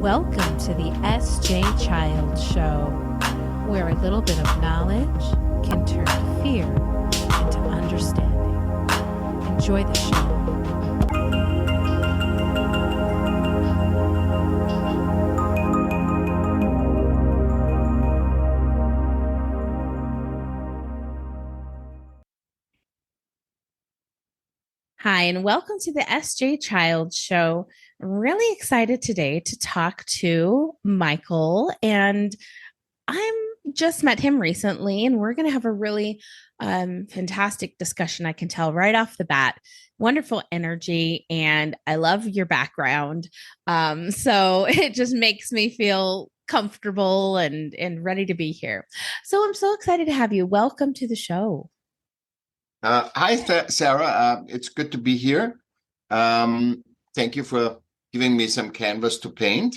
Welcome to the S.J. Child Show, where a little bit of knowledge can turn fear into understanding. Enjoy the show. Hi, and welcome to the S.J. Child Show. I'm really excited today to talk to Michaell, and I'm just met him recently, and we're going to have a really fantastic discussion. I can tell right off the bat. Wonderful energy, and I love your background. So it just makes me feel comfortable and ready to be here. So I'm so excited to have you. Welcome to the show. Hi, Sarah. It's good to be here. Thank you for giving me some canvas to paint.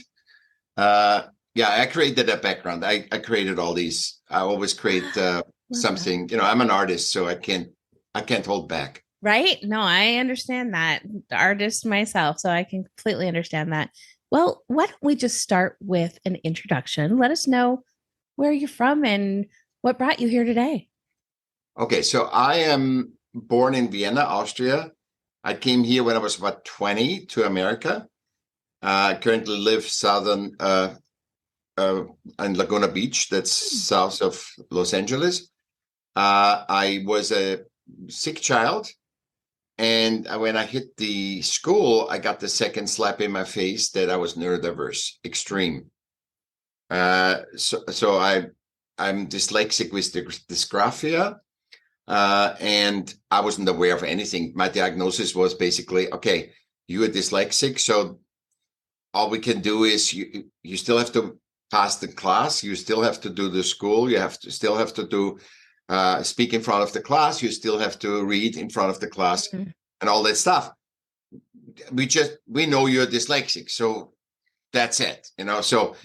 Yeah, I created that background. I created all these. I always create something. You know, I'm an artist, so I can't hold back. Right? No, I understand that. The artist myself, so I can completely understand that. Well, why don't we just start with an introduction? Let us know where you're from and what brought you here today. Okay, so I am born in Vienna, Austria. I came here when I was about 20 to America. I currently live southern in Laguna Beach, that's south of Los Angeles. I was a sick child, and when I hit the school, I got the second slap in my face that I was neurodiverse, extreme. So I'm dyslexic with dysgraphia. And I wasn't aware of anything. My diagnosis was basically, okay, you are dyslexic, so all we can do is you still have to pass the class, you still have to do the school, you still have to do speak in front of the class, you still have to read in front of the class, and all that stuff. We know you're dyslexic, so that's it, you know. So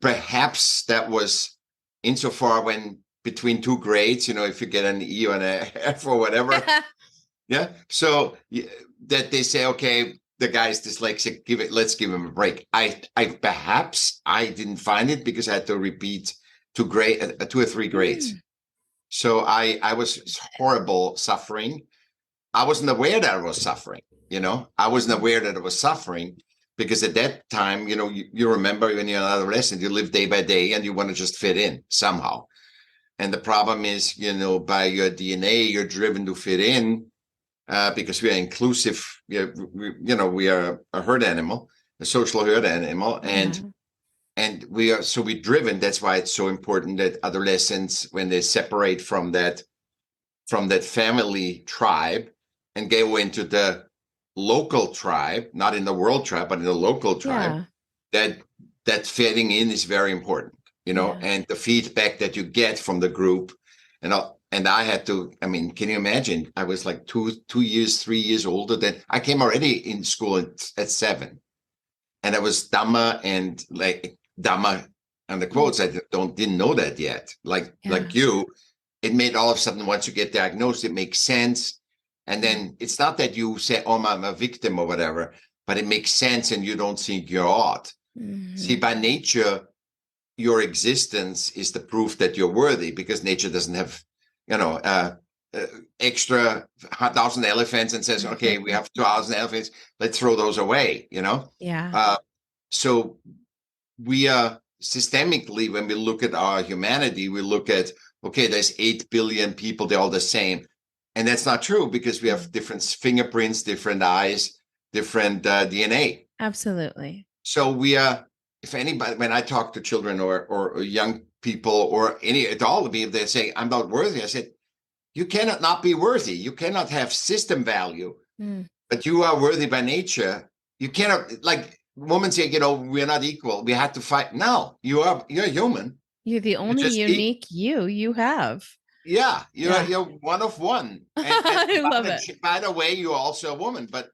perhaps that was insofar when between two grades, you know, if you get an E or an F or whatever, yeah. So that they say, okay, the guy's dyslexic, let's give him a break. I perhaps I didn't find it because I had to repeat 2 or 3 grades. So I was horrible suffering. I wasn't aware that I was suffering. You know, I wasn't aware that I was suffering because at that time, you know, you remember when you're an adolescent, you live day by day and you want to just fit in somehow. And the problem is, you know, by your DNA, you're driven to fit in because we are inclusive. We are a herd animal, a social herd animal, and we're driven. That's why it's so important that adolescents, when they separate from that family tribe and go into the local tribe, not in the world tribe, but in the local tribe, that fitting in is very important. You know, and the feedback that you get from the group, and I had to. I mean, can you imagine? I was like 3 years older than I came already in school at 7, and I was dumber and and the quotes. I didn't know that yet. Like you, it made all of a sudden once you get diagnosed, it makes sense, and then it's not that you say, "Oh, I'm a victim" or whatever, but it makes sense, and you don't think you're odd. See, by nature, your existence is the proof that you're worthy, because nature doesn't have, you know, extra 1,000 elephants and says, okay, we have 2,000 elephants, let's throw those away, you know? So we are systemically, when we look at our humanity, we look at, okay, there's 8 billion people, they're all the same. And that's not true, because we have different fingerprints, different eyes, different DNA. Absolutely. So we are, if anybody, when I talk to children or young people or any at all of me, if they say I'm not worthy, I said, you cannot not be worthy. You cannot have system value, but you are worthy by nature. You cannot, like women say, you know, we're not equal. We had to fight. No, you're human. You're the only unique you have. Yeah, you're one of one. And I love it. By the way, you're also a woman, but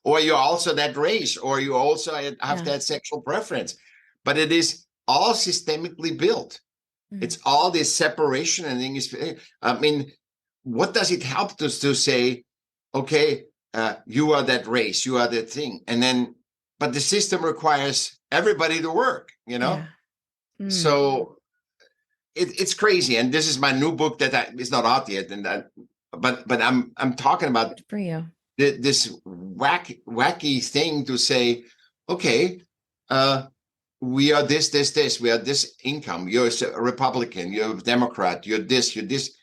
or you're also that race, or you also have that sexual preference, but it is all systemically built. It's all this separation and things. I mean, what does it help us to say, okay, you are that race, you are that thing, and then but the system requires everybody to work, Yeah. Mm. So it's crazy. And this is my new book it's not out yet. But I'm talking about Good for you. this wacky thing to say, okay, we are this, we are this income. You're a Republican, you're a Democrat, you're this.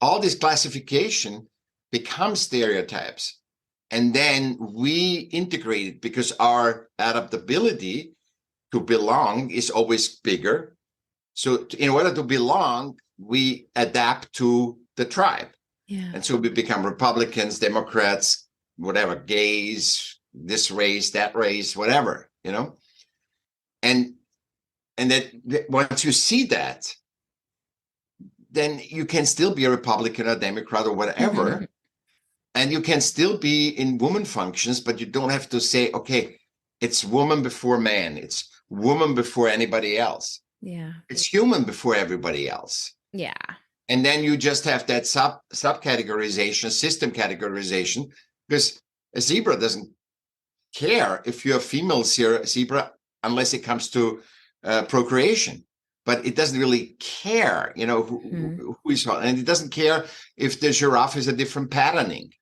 All this classification becomes stereotypes. And then we integrate it because our adaptability to belong is always bigger. So in order to belong, we adapt to the tribe. Yeah. And so we become Republicans, Democrats, whatever, gays, this race, that race, whatever, And that once you see that, then you can still be a Republican or Democrat or whatever. And you can still be in woman functions, but you don't have to say, okay, it's woman before man. It's woman before anybody else. Yeah. It's human before everybody else. Yeah. And then you just have that subcategorization, system categorization, because a zebra doesn't care if you're a female zebra unless it comes to procreation. But it doesn't really care, who is what. And it doesn't care if the giraffe is a different patterning.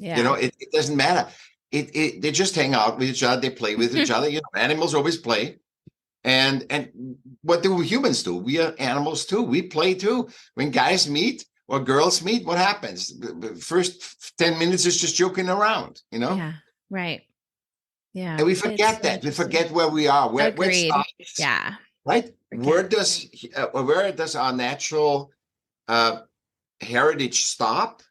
Yeah. It doesn't matter. They just hang out with each other. They play with each other. Animals always play. And what do humans do? We are animals too. We play too. When guys meet or girls meet, what happens? The first 10 minutes is just joking around, Yeah. Right. Yeah. And we forget that. We forget where we are. Where it stops. Yeah. Right. Where does our natural heritage stop?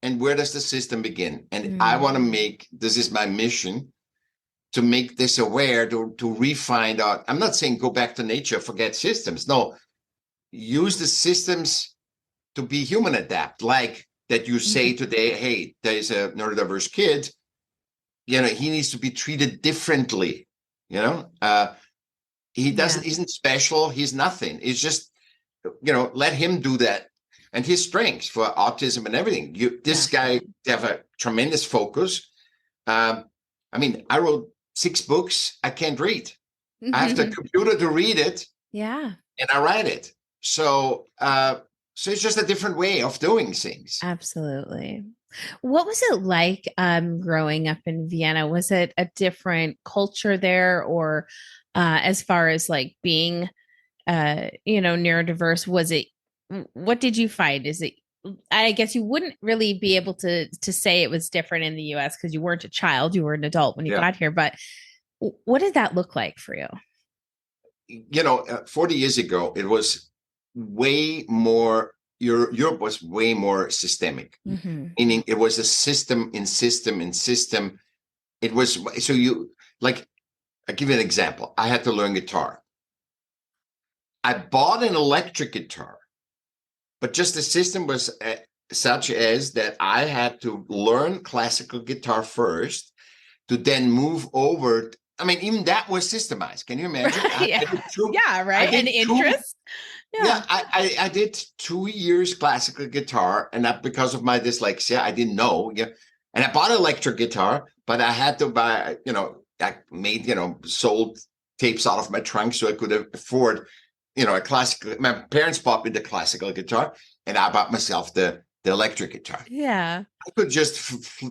And where does the system begin? And I want to this is my mission, to make this aware, to refine out. I'm not saying go back to nature, forget systems. No, use the systems to be human adapt. Like that you say today, hey, there's a neurodiverse kid, he needs to be treated differently. He isn't special. He's nothing. It's just, let him do that. And his strengths for autism and everything. This guy, they have a tremendous focus. I wrote 6 books. I can't read. I have the computer to read it. Yeah. And I write it. So it's just a different way of doing things. Absolutely. What was it like growing up in Vienna? Was it a different culture there, or as far as like being, neurodiverse? What did you find? I guess you wouldn't really be able to say it was different in the US because you weren't a child, you were an adult when you got here. But what did that look like for you? 40 years ago, it was way more. Europe was way more systemic, meaning it was a system in system in system. It was so I'll give you an example. I had to learn guitar. I bought an electric guitar, but just the system was such as that I had to learn classical guitar first to then move over. Even that was systemized. Can you imagine? Right. An interest. I did 2 years classical guitar, and that because of my dyslexia, I didn't know. And I bought an electric guitar, but I had to buy, I made, sold tapes out of my trunk so I could afford, a classical. My parents bought me the classical guitar, and I bought myself the electric guitar. Yeah. I could just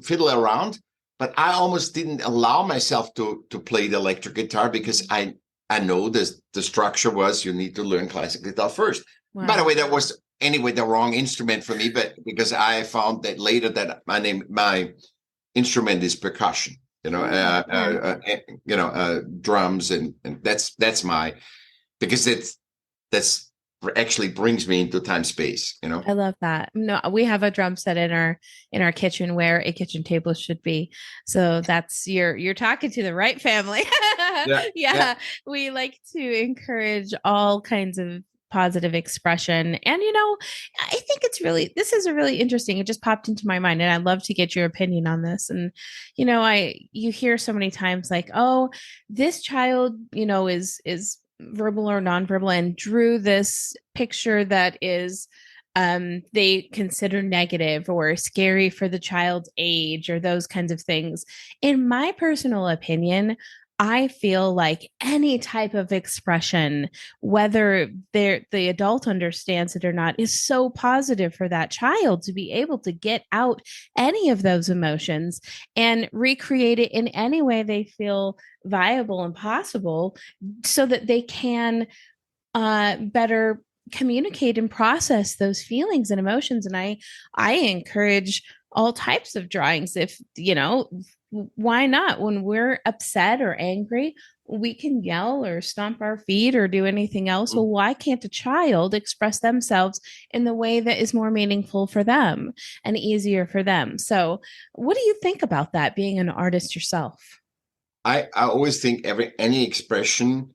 fiddle around, but I almost didn't allow myself to play the electric guitar because I know the structure was you need to learn classical guitar first. Wow. By the way, that was the wrong instrument for me, but because I found that later that my instrument is percussion, drums, and that's because that's actually brings me into time space. I love that. No, we have a drum set in our kitchen where a kitchen table should be. So that's you're talking to the right family. Yeah. We like to encourage all kinds of positive expression. And I think this is a really interesting. It just popped into my mind, and I'd love to get your opinion on this. And you hear so many times like, oh, this child, is verbal or nonverbal and drew this picture that is they consider negative or scary for the child's age or those kinds of things. In my personal opinion, I feel like any type of expression, whether the adult understands it or not, is so positive for that child to be able to get out any of those emotions and recreate it in any way they feel viable and possible so that they can better communicate and process those feelings and emotions. And I encourage all types of drawings. If why not? When we're upset or angry, we can yell or stomp our feet or do anything else. Well, why can't a child express themselves in the way that is more meaningful for them and easier for them? So what do you think about that, being an artist yourself? I always think any expression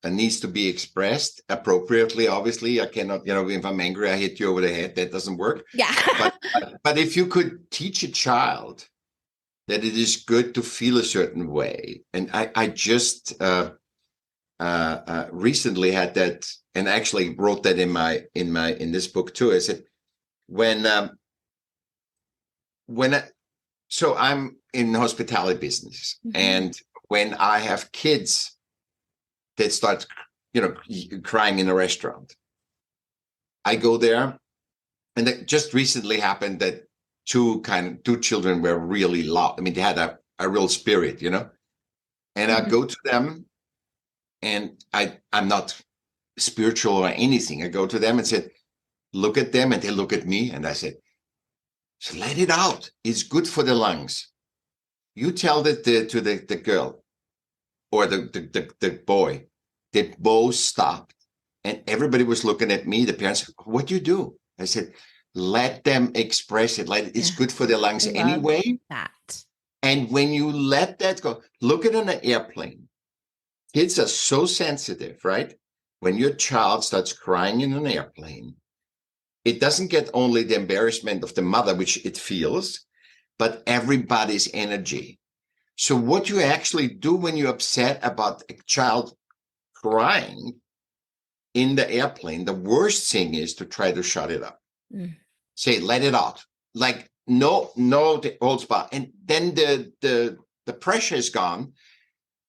needs to be expressed appropriately. Obviously, I cannot, if I'm angry, I hit you over the head. That doesn't work. Yeah. but if you could teach a child that it is good to feel a certain way, and I just recently had that, and actually wrote that in this book too. I said so I'm in the hospitality business, and when I have kids that start, crying in a restaurant, I go there, and it just recently happened that two children were really loud. I mean, they had a real spirit, and I go to them, and I'm not spiritual or anything. I go to them and said, look at them, and they look at me, and I said, so let it out. It's good for the lungs. You tell that to the girl or the boy. They both stopped, and everybody was looking at me. The parents, what do you do? I said, let them express it. It's good for their lungs anyway. That. And when you let that go, look at an airplane. Kids are so sensitive, right? When your child starts crying in an airplane, it doesn't get only the embarrassment of the mother, which it feels, but everybody's energy. So what you actually do when you're upset about a child crying in the airplane, the worst thing is to try to shut it up. Say, let it out. Like, no, the old spot. And then the pressure is gone,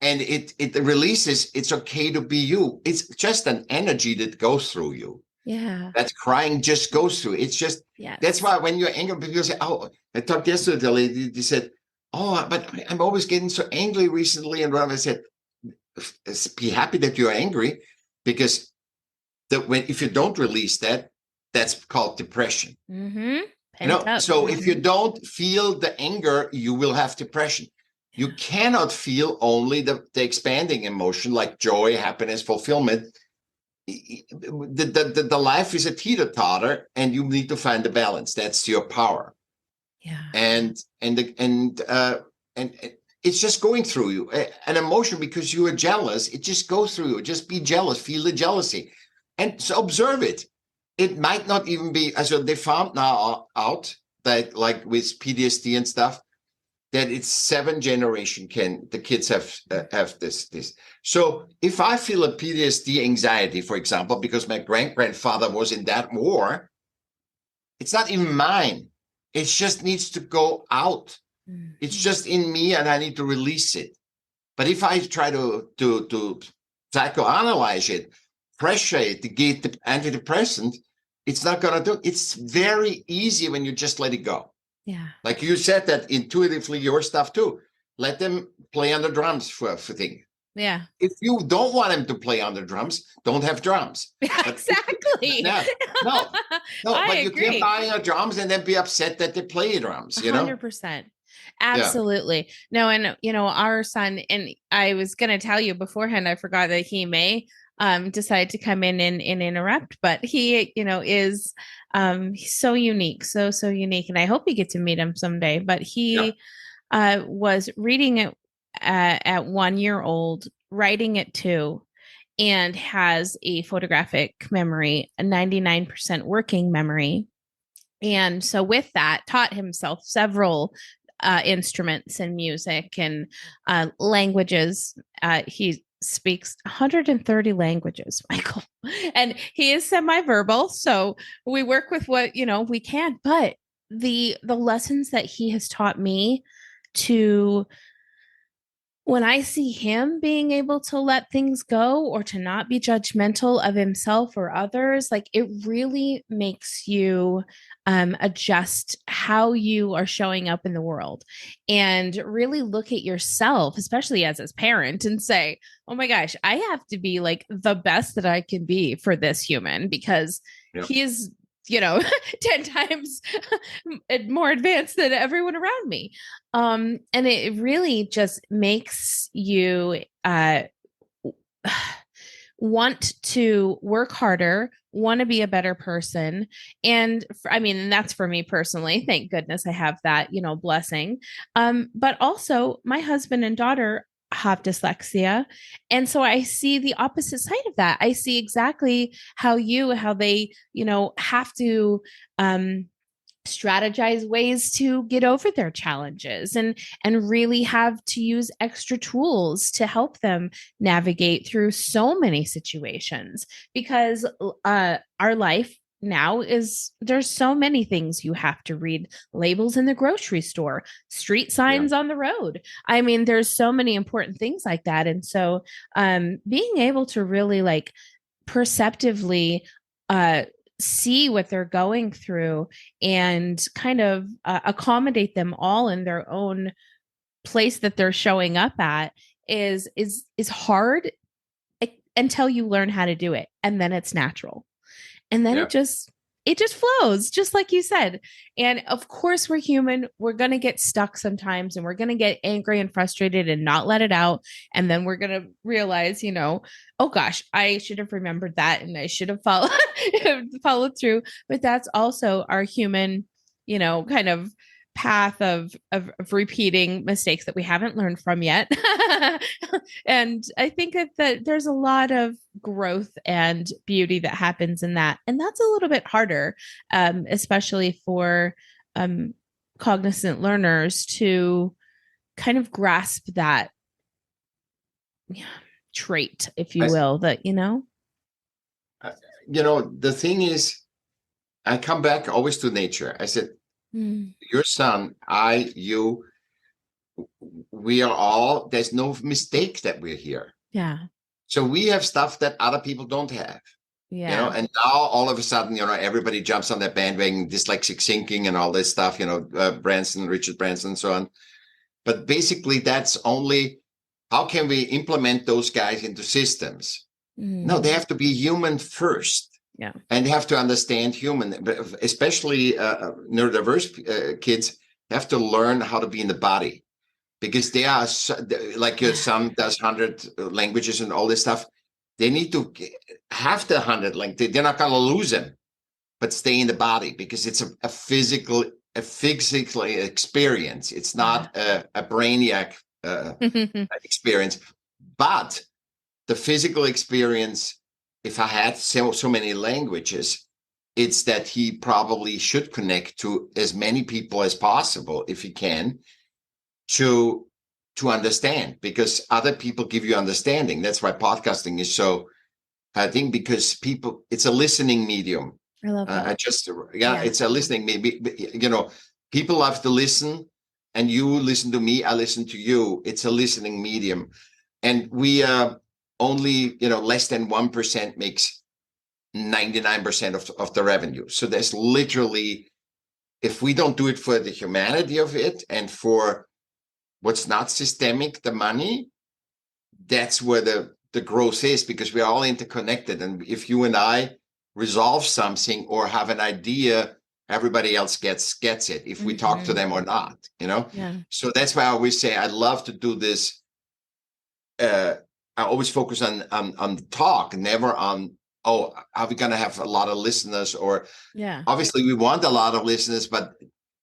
and it releases. It's okay to be you. It's just an energy that goes through you. Yeah. That crying just goes through. It's just, that's why when you're angry, people say, oh, I talked yesterday to the lady, they said, oh, but I'm always getting so angry recently. And I said, be happy that you're angry, because if you don't release that, that's called depression. So if you don't feel the anger, you will have depression. You cannot feel only the expanding emotion like joy, happiness, fulfillment. The life is a teeter-totter, and you need to find the balance. That's your power. Yeah. And it's just going through you, an emotion, because you are jealous. It just goes through you. Just be jealous, feel the jealousy, and so observe it. It might not even be, so they found now out that, like with PTSD and stuff, that it's 7 generation the kids have this. So if I feel a PTSD anxiety, for example, because my grandfather was in that war, it's not even mine. It just needs to go out. It's just in me, and I need to release it. But if I try to psychoanalyze it, pressure it to get the antidepressant, it's not going to do. It's very easy when you just let it go. Yeah. Like you said that intuitively, your stuff too. Let them play on the drums for thing. Yeah. If you don't want them to play on the drums, don't have drums. Exactly. No, but agree. You can't buy drums and then be upset that they play drums, 100%. Absolutely. No, and our son, and I was going to tell you beforehand, I forgot that he may decide to come in and interrupt, but he, is he's so unique, so unique, and I hope you get to meet him someday. But he was reading it at 1 year old, writing it 2, and has a photographic memory, a 99% working memory. And so with that, taught himself several instruments and music and languages. He speaks 130 languages, Michaell, and he is semi-verbal. So we work with what we can. But the lessons that he has taught me to when I see him being able to let things go or to not be judgmental of himself or others, like it really makes you adjust how you are showing up in the world and really look at yourself, especially as his parent, and say, oh my gosh, I have to be like the best that I can be for this human because Yeah. he's 10 times more advanced than everyone around me. And it really just makes you want to work harder, want to be a better person. And and that's for me personally. Thank goodness I have that, blessing. But also, my husband and daughter have dyslexia. And so I see the opposite side of that. I see exactly how they, have to strategize ways to get over their challenges and really have to use extra tools to help them navigate through so many situations because our life now is there's so many things you have to read, labels in the grocery store, street Yeah. signs on the road. I mean, there's so many important things like that. And so being able to really like perceptively uh see what they're going through and kind of accommodate them all in their own place that they're showing up at is hard until you learn how to do it, and then it's natural, and then Yeah. it just flows, just like you said. And of course, we're human. We're going to get stuck sometimes and we're going to get angry and frustrated and not let it out. And then we're going to realize, oh gosh, I should have remembered that and I should have followed through. But that's also our human, kind of path of repeating mistakes that we haven't learned from yet. And I think that there's a lot of growth and beauty that happens in that. And that's a little bit harder, especially for cognizant learners to kind of grasp that trait, if you will, that, The thing is, I come back always to nature. I said, your son, you, we are all, there's no mistake that we're here. Yeah. So we have stuff that other people don't have. Yeah. And now all of a sudden, everybody jumps on that bandwagon, dyslexic thinking and all this stuff, Richard Branson and so on. But basically that's only, how can we implement those guys into systems? No, they have to be human first. Yeah. And they have to understand human, especially neurodiverse kids have to learn how to be in the body, because they are like your son does 100 languages and all this stuff. They need to have the 100 languages. They're not going to lose them, but stay in the body because it's a physical experience. It's not a brainiac experience, but the physical experience. If I had so many languages, it's that he probably should connect to as many people as possible, if he can, to understand, because other people give you understanding. That's why podcasting is so, I think, because people, it's a listening medium. I love that. It's a listening, maybe, people love to listen, and you listen to me, I listen to you. It's a listening medium. And we only, less than 1% makes 99% of the revenue. So there's literally, if we don't do it for the humanity of it and for what's not systemic, the money, that's where the growth is, because we're all interconnected. And if you and I resolve something or have an idea, everybody else gets it, if we talk to them or not, Yeah. So that's why I always say I love to do this. I always focus on the talk, never on, are we going to have a lot of listeners? Or obviously we want a lot of listeners, but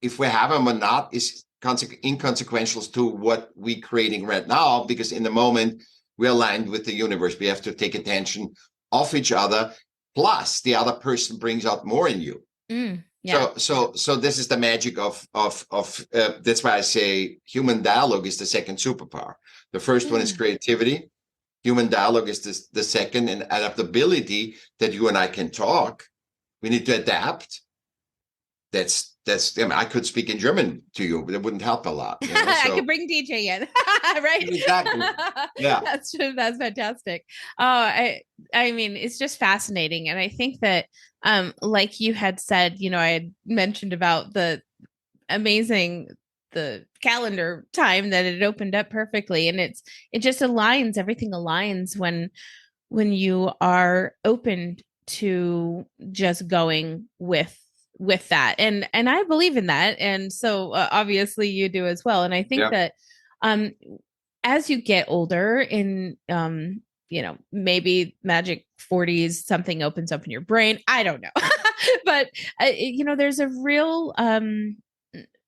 if we have them or not is inconsequential to what we're creating right now, because in the moment we're aligned with the universe. We have to take attention of each other. Plus the other person brings out more in you. Yeah. So this is the magic of that's why I say human dialogue is the second superpower. The first one is creativity. Human dialogue is the second, and adaptability, that you and I can talk. We need to adapt. That's I mean, I could speak in German to you, but it wouldn't help a lot. I So could bring DJ in, right? exactly. Yeah. That's true. That's fantastic. Oh, I mean, it's just fascinating. And I think that, like you had said, I had mentioned about the amazing, the calendar time that it opened up perfectly. And it just aligns, everything aligns when you are open to just going with that, and I believe in that, and so obviously you do as well. And I think Yeah. that um as you get older, in maybe magic 40s, something opens up in your brain, I don't know. But there's a real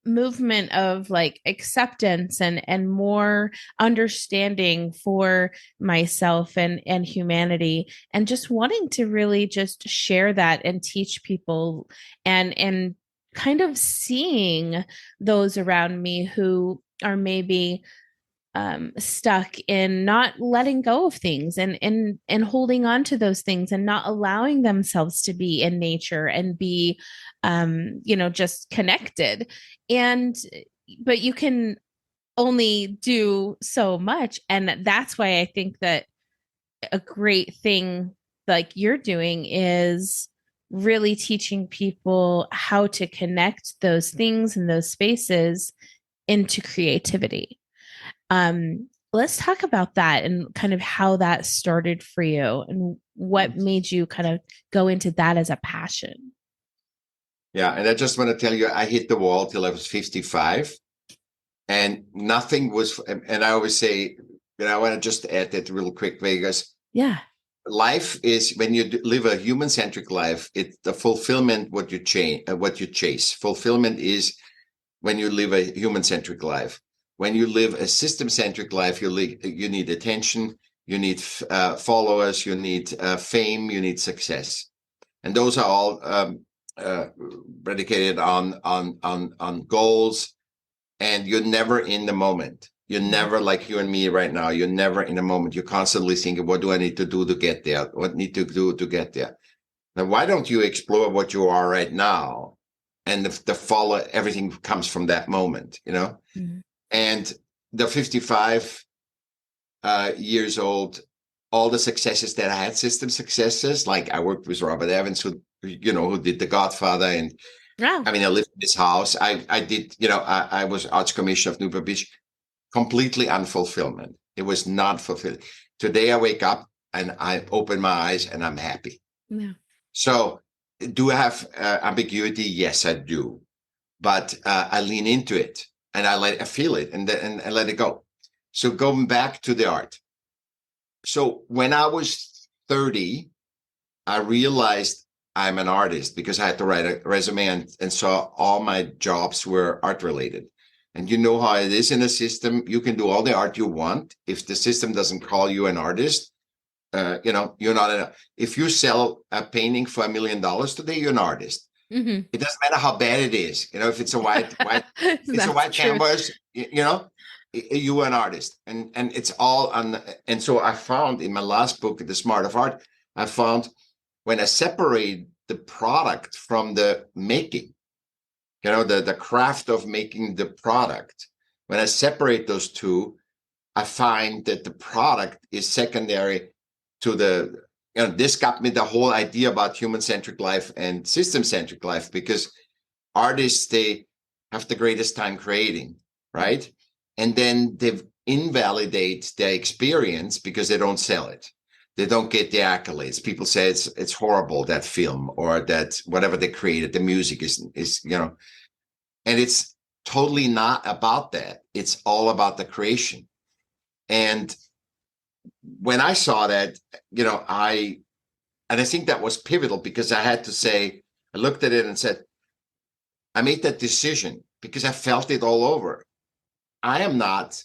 movement of like acceptance and more understanding for myself and humanity, and just wanting to really just share that and teach people, and kind of seeing those around me who are maybe stuck in not letting go of things, and holding on to those things, and not allowing themselves to be in nature and be just connected. And but you can only do so much, and that's why I think that a great thing like you're doing is really teaching people how to connect those things and those spaces into creativity. Let's talk about that and kind of how that started for you, and what made you kind of go into that as a passion. Yeah. And I just want to tell you, I hit the wall till I was 55, and nothing was, and I always say, I want to just add that real quick, Vegas. Yeah. Life is, when you live a human-centric life, it's the fulfillment what you chase. Fulfillment is when you live a human-centric life. When you live a system-centric life, you need attention, you need followers, you need fame, you need success, and those are all predicated on goals, and you're never in the moment. You're never like you and me right now. You're never in the moment. You're constantly thinking, what do I need to do to get there? What need to do to get there? Now, why don't you explore what you are right now? And the follow, everything comes from that moment, Mm-hmm. And the 55 years old, all the successes that I had, system successes, like I worked with Robert Evans, who did The Godfather, and Wow. I mean, I lived in this house. I did, I was Arts Commissioner of Newport Beach. Completely unfulfillment. It was not fulfilling. Today I wake up and I open my eyes and I'm happy. Yeah. So do I have ambiguity? Yes, I do. But I lean into it, and I feel it, and let it go. So going back to the art. So when I was 30, I realized I'm an artist, because I had to write a resume, and saw all my jobs were art related. And you know how it is in a system. You can do all the art you want. If the system doesn't call you an artist, you're not. If you sell a painting for $1 million today, you're an artist. Mm-hmm. It doesn't matter how bad it is. If it's a white it's a white canvas. You are an artist, and it's all on. And so I found in my last book, The Smart of Art, I found when I separate the product from the making, the craft of making the product, when I separate those two, I find that the product is secondary to this got me the whole idea about human-centric life and system-centric life, because artists, they have the greatest time creating, right? And then they invalidate their experience because they don't sell it. They don't get the accolades. People say it's horrible, that film, or that whatever they created, the music is and it's totally not about that. It's all about the creation. And when I saw that, I think that was pivotal, because I had to say, I looked at it and said, I made that decision because I felt it all over. I am not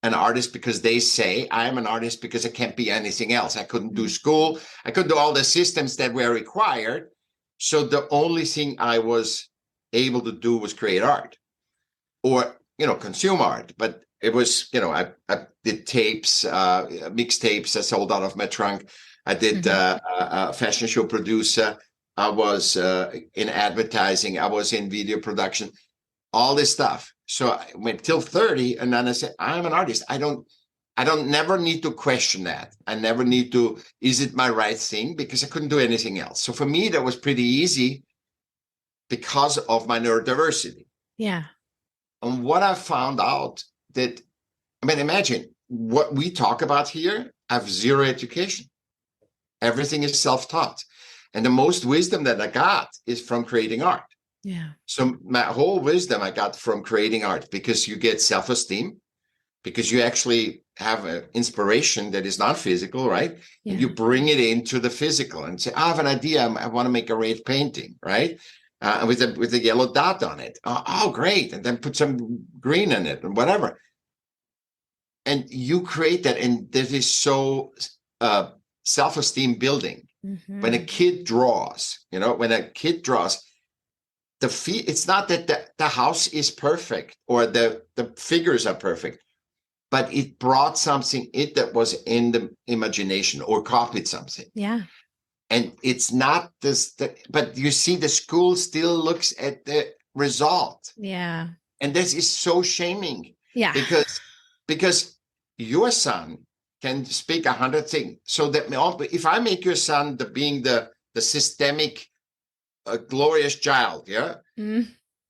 an artist because they say. I am an artist because I can't be anything else. I couldn't do school. I couldn't do all the systems that were required. So the only thing I was able to do was create art, or, consume art. But it was, I did tapes, mixtapes I sold out of my trunk. I did a fashion show producer. I was in advertising, I was in video production, all this stuff. So I went till 30, and then I said, I'm an artist. I don't never need to question that. I never need to, is it my right thing? Because I couldn't do anything else. So for me, that was pretty easy because of my neurodiversity. Yeah. And what I found out that, I mean, imagine what we talk about here. I have zero education. Everything is self-taught. And the most wisdom that I got is from creating art. Yeah. So my whole wisdom I got from creating art, because you get self-esteem, because you actually have an inspiration that is not physical, right? Yeah. And you bring it into the physical and say, I have an idea. I want to make a red painting, right? With a yellow dot on it. Oh, great. And then put some green in it and whatever. And you create that. And that is so self-esteem building. Mm-hmm. When a kid draws, when a kid draws, it's not that the house is perfect or the figures are perfect, but it brought something that was in the imagination or copied something. Yeah. And it's not this, but you see, the school still looks at the result. Yeah. And this is so shaming. Yeah. Because your son can speak 100 things. So that if I make your son being the systemic, glorious child,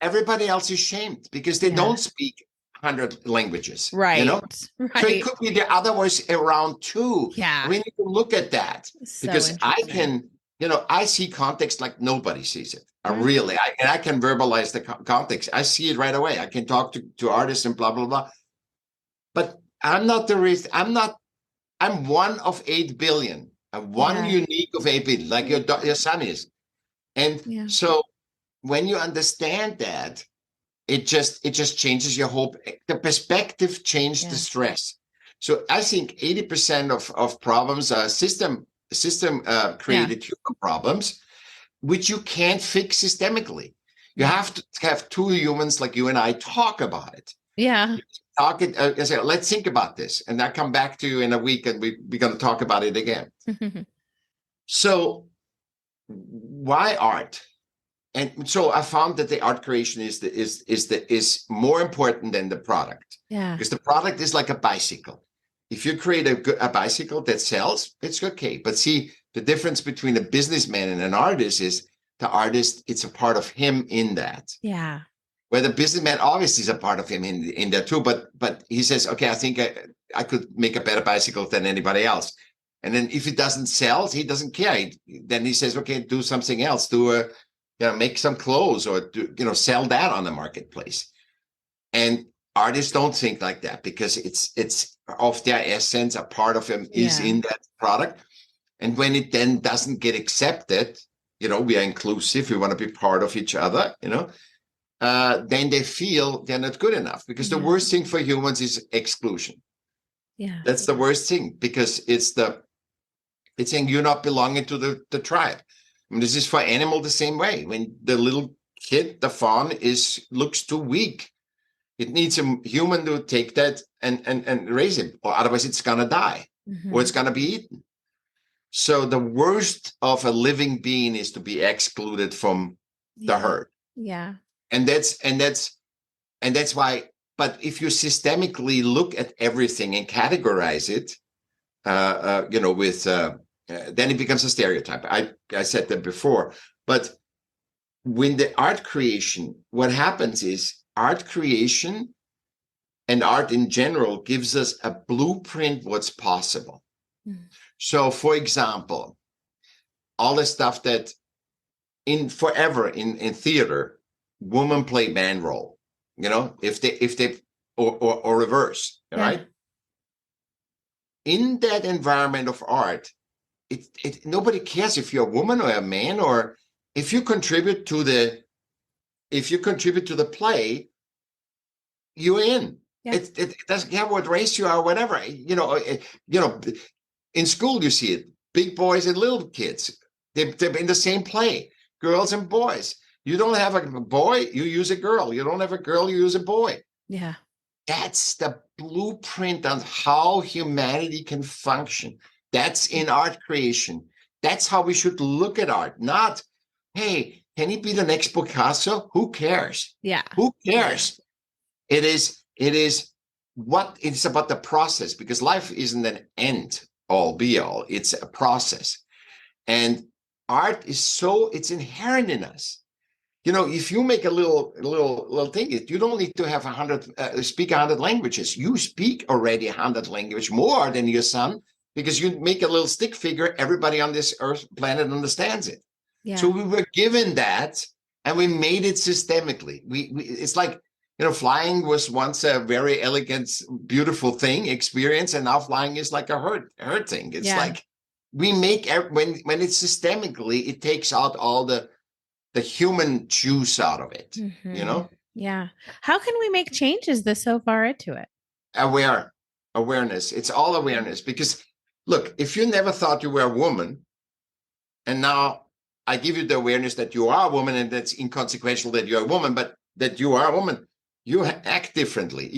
everybody else is shamed because they don't speak 100 languages, right? Right. So it could be the other ways around too. Yeah, we need to look at that, because I can, I see context like nobody sees it. Really, I can verbalize the context. I see it right away. I can talk to artists and blah blah blah. But I'm not the reason. I'm one of 8 billion. I'm one unique of 8 billion, like your son is. And so when you understand that, it just changes your whole, the perspective changed the stress. So I think 80% of problems are system created human problems, which you can't fix systemically. You have to have two humans like you and I talk about it. Yeah. Talk it and say, let's think about this. And I come back to you in a week and we're going to talk about it again. So why art? And so I found that the art creation is more important than the product. Yeah. Because the product is like a bicycle. If you create a bicycle that sells, it's okay. But see, the difference between a businessman and an artist is the artist, it's a part of him in that. Yeah. Where the businessman obviously is a part of him in there too. But he says, okay, I think I could make a better bicycle than anybody else. And then if it doesn't sell, he doesn't care. Then he says, okay, do something else. Make some clothes or sell that on the marketplace. And artists don't think like that, because it's of their essence. A part of them is in that product. And when it then doesn't get accepted, we are inclusive. We want to be part of each other, then they feel they're not good enough, because the worst thing for humans is exclusion. Yeah. That's the worst thing, because it's saying you're not belonging to the tribe. I mean, this is for animal the same way. When the little kid, the fawn, looks too weak, it needs a human to take that and raise him, or otherwise it's gonna die, or it's gonna be eaten. So the worst of a living being is to be excluded from the herd. Yeah. And that's why. But if you systemically look at everything and categorize it, then it becomes a stereotype. I said that before. But when the art creation, what happens is art creation and art in general gives us a blueprint what's possible. So, for example, all the stuff that forever in theater, women play man role, if they or reverse, right? In that environment of art, nobody cares if you're a woman or a man, or if you contribute to the play, you're in. Yeah. It doesn't care what race you are, or whatever. In school you see it. Big boys and little kids, they're in the same play. Girls and boys. You don't have a boy, you use a girl. You don't have a girl, you use a boy. Yeah. That's the blueprint on how humanity can function. That's in art creation. That's how we should look at art. Not, Hey, can he be the next Picasso? Who cares? Yeah. Who cares? It is what it's about, the process, because life isn't an end all be all. It's a process. And art is it's inherent in us. If you make a little thing, you don't need to have 100 speak 100 languages. You speak already 100 language more than your son, because you make a little stick figure. Everybody on this earth planet understands it. Yeah. So we were given that, and we made it systemically. It's like, flying was once a very elegant, beautiful experience, and now flying is like a hurt thing. It's like we make when it's systemically, it takes out all the human juice out of it. Yeah. How can we make changes this so far into it? Awareness. It's all awareness, because look, if you never thought you were a woman, and now I give you the awareness that you are a woman, and that's inconsequential that you're a woman, but that you are a woman, you act differently.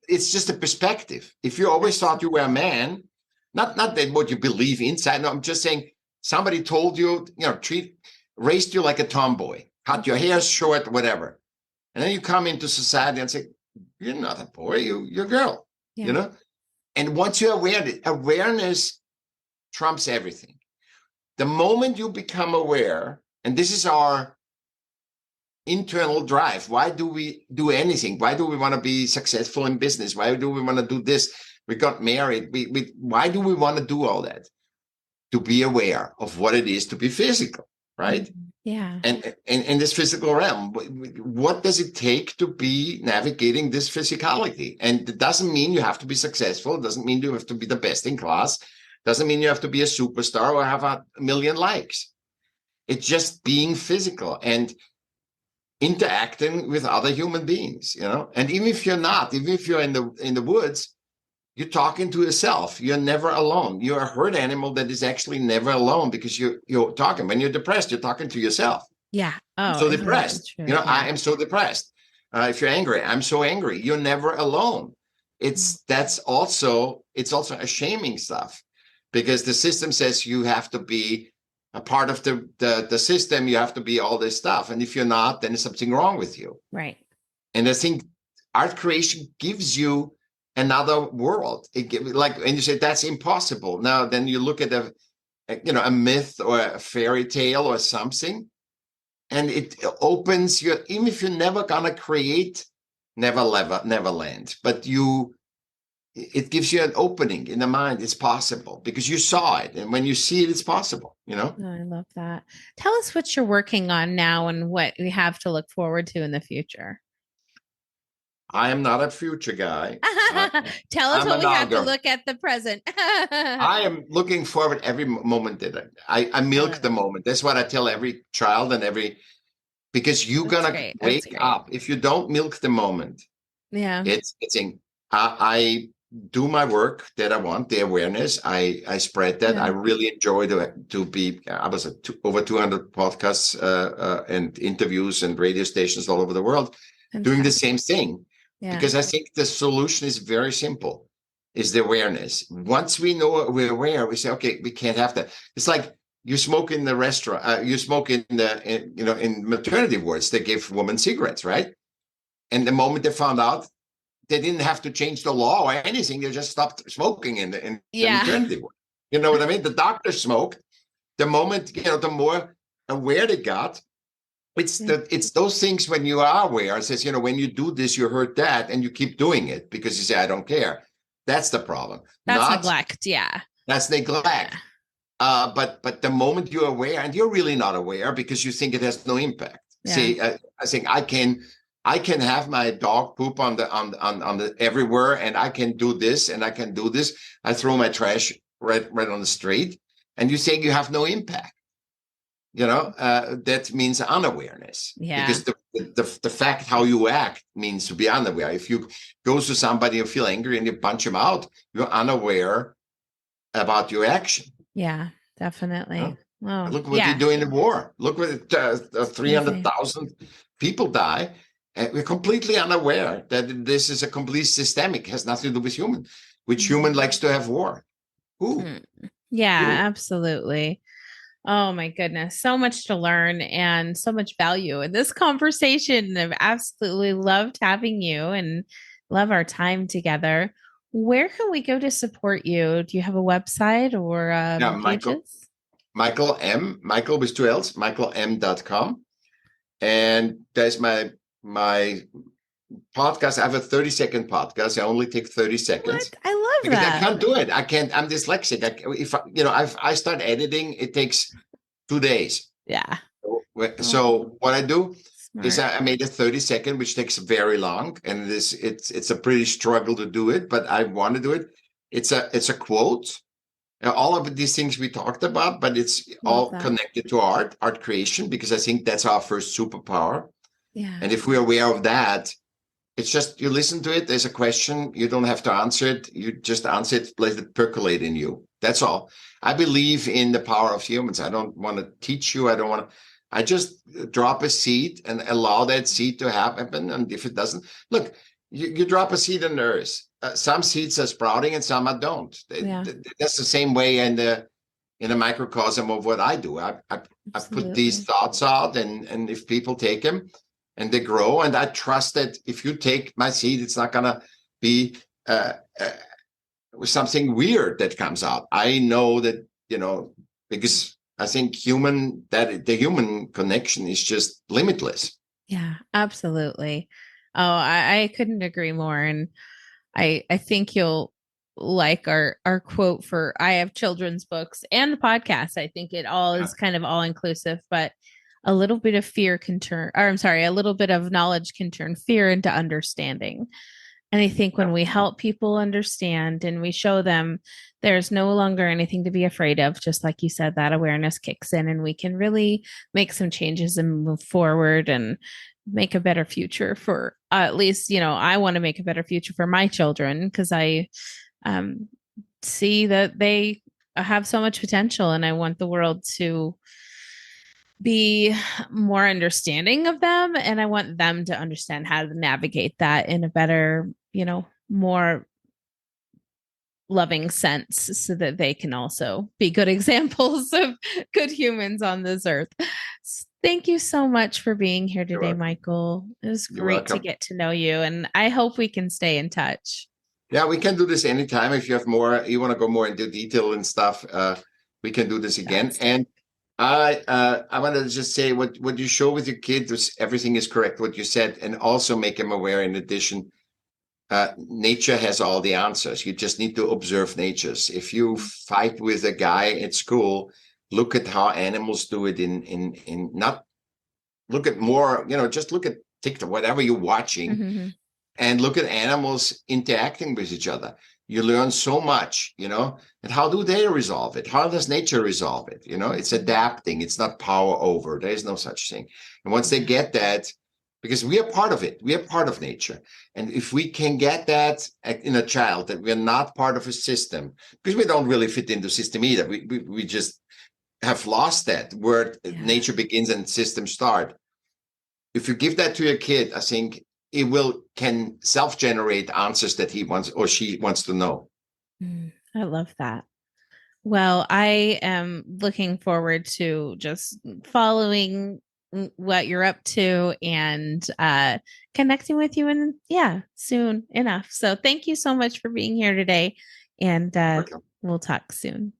It's just a perspective. If you always thought you were a man, not that what you believe inside. No, I'm just saying somebody told you, raised you like a tomboy, cut your hair short, whatever. And then you come into society and say, you're not a boy, you're a girl, And once you're aware, awareness trumps everything. The moment you become aware, and this is our internal drive. Why do we do anything? Why do we want to be successful in business? Why do we want to do this? We got married. Why do we want to do all that? To be aware of what it is to be physical, right? Yeah. And in this physical realm, what does it take to be navigating this physicality? And it doesn't mean you have to be successful. It doesn't mean you have to be the best in class. Doesn't mean you have to be a superstar or have a million likes. It's just being physical and interacting with other human beings, And even if you're in the woods, you're talking to yourself. You're never alone. You're a herd animal that is actually never alone, because you're talking. When you're depressed, you're talking to yourself. Yeah. Oh, I'm so depressed. I am so depressed. If you're angry, I'm so angry. You're never alone. It's also a shaming stuff, because the system says you have to be a part of the system. You have to be all this stuff. And if you're not, then there's something wrong with you. Right. And I think art creation gives you another world. And you say that's impossible. Now, then you look at a myth or a fairy tale or something, and it opens even if you're never gonna create Neverland, but it gives you an opening in the mind. It's possible because you saw it, and when you see it, it's possible. Oh, I love that. Tell us what you're working on now and what we have to look forward to in the future. I am not a future guy. Tell us what we have to look at the present. I am looking forward every moment that I milk the moment. That's what I tell every child and because you're gonna wake up. If you don't milk the moment, it's I do my work that I want, the awareness. I spread that. I really enjoy to be. I was at over 200 podcasts and interviews and radio stations all over the world, doing the same thing. Because I think the solution is very simple, is the awareness. Once we know we're aware, we say, okay, we can't have that. It's like you smoke in the restaurant, you smoke in maternity wards, they give women cigarettes, right? And the moment they found out, they didn't have to change the law or anything. They just stopped smoking in the maternity ward. You know what I mean? The doctors smoked. The moment, the more aware they got, it's those things when you are aware. It says, when you do this, you hurt that, and you keep doing it because you say, I don't care. That's the problem. That's neglect. Yeah. That's neglect. Yeah. But the moment you're aware, and you're really not aware because you think it has no impact. Yeah. See, I think I can have my dog poop on the everywhere, and I can do this and I can do this. I throw my trash right on the street, and you say you have no impact. That means unawareness. Yeah. Because the fact how you act means to be unaware. If you go to somebody and feel angry and you punch them out, you're unaware about your action. Yeah, definitely. Oh, look what you do in the war. Look what 300,000 people die. And we're completely unaware that this is a complete systemic, has nothing to do with human. Which human likes to have war? Who? Yeah, absolutely. Oh my goodness. So much to learn and so much value in this conversation. I've absolutely loved having you and love our time together. Where can we go to support you? Do you have a website or Yeah, Michaell, pages? Michaell M, Michaell with two L's, michaelm.com. And there's my podcast. I have a 30-second podcast. I only take 30 What? seconds I love because I that. can't do it. I can't, I'm dyslexic. If I start editing, it takes 2 days. Yeah. Oh, So what I do is smart. I made a 30-second, which takes very long, and it's a pretty struggle to do it, but I want to do it. It's a quote. All of these things we talked about, but it's Love all that. connected to art creation, because I think that's our first superpower. Yeah. And if we're aware of that, it's just you listen to it. There's a question. You don't have to answer it. You just answer it, let it percolate in you. That's all. I believe in the power of humans. I don't want to teach you. I don't want to. I just drop a seed and allow that seed to happen. And if it doesn't, look, you drop a seed in the earth. Some seeds are sprouting and some are don't. Yeah. That's the same way in a microcosm of what I do. I put these Absolutely. thoughts out, and if people take them, and they grow. And I trust that if you take my seed, it's not going to be something weird that comes out. I know that, because I think the human connection is just limitless. Yeah, absolutely. Oh, I couldn't agree more. And I think you'll like our quote for I have children's books and the podcast. I think it all Yeah. is kind of all inclusive, but a little bit of fear can turn, or I'm sorry, a little bit of knowledge can turn fear into understanding. And I think when Yeah. we help people understand and we show them there's no longer anything to be afraid of, just like you said, that awareness kicks in and we can really make some changes and move forward and make a better future for at least, I want to make a better future for my children because I um, see that they have so much potential and I want the world to be more understanding of them and I want them to understand how to navigate that in a better, more loving sense so that they can also be good examples of good humans on this earth. Thank you so much for being here You're today, welcome. Michaell. It was You're great to welcome. get to know you and I hope we can stay in touch. Yeah, we can do this anytime. If you have more, you want to go more into detail and stuff, we can do this again. Sounds good. And I want to just say what you show with your kids, everything is correct, what you said, and also make them aware in addition. Nature has all the answers. You just need to observe natures. If you fight with a guy at school, look at how animals do it in not look at more, just look at TikTok, whatever you're watching, Mm-hmm. and look at animals interacting with each other. You learn so much, and how do they resolve it? How does nature resolve it? It's adapting. It's not power over. There is no such thing. And once they Yeah. get that, because we are part of it, we are part of nature. And if we can get that in a child, that we're not part of a system, because we don't really fit into system either. We just have lost that where Yeah. nature begins and systems start. If you give that to your kid, I think it can self-generate answers that he wants or she wants to know. I love that. Well, I am looking forward to just following what you're up to and connecting with you and yeah, soon enough. So thank you so much for being here today and Okay. we'll talk soon.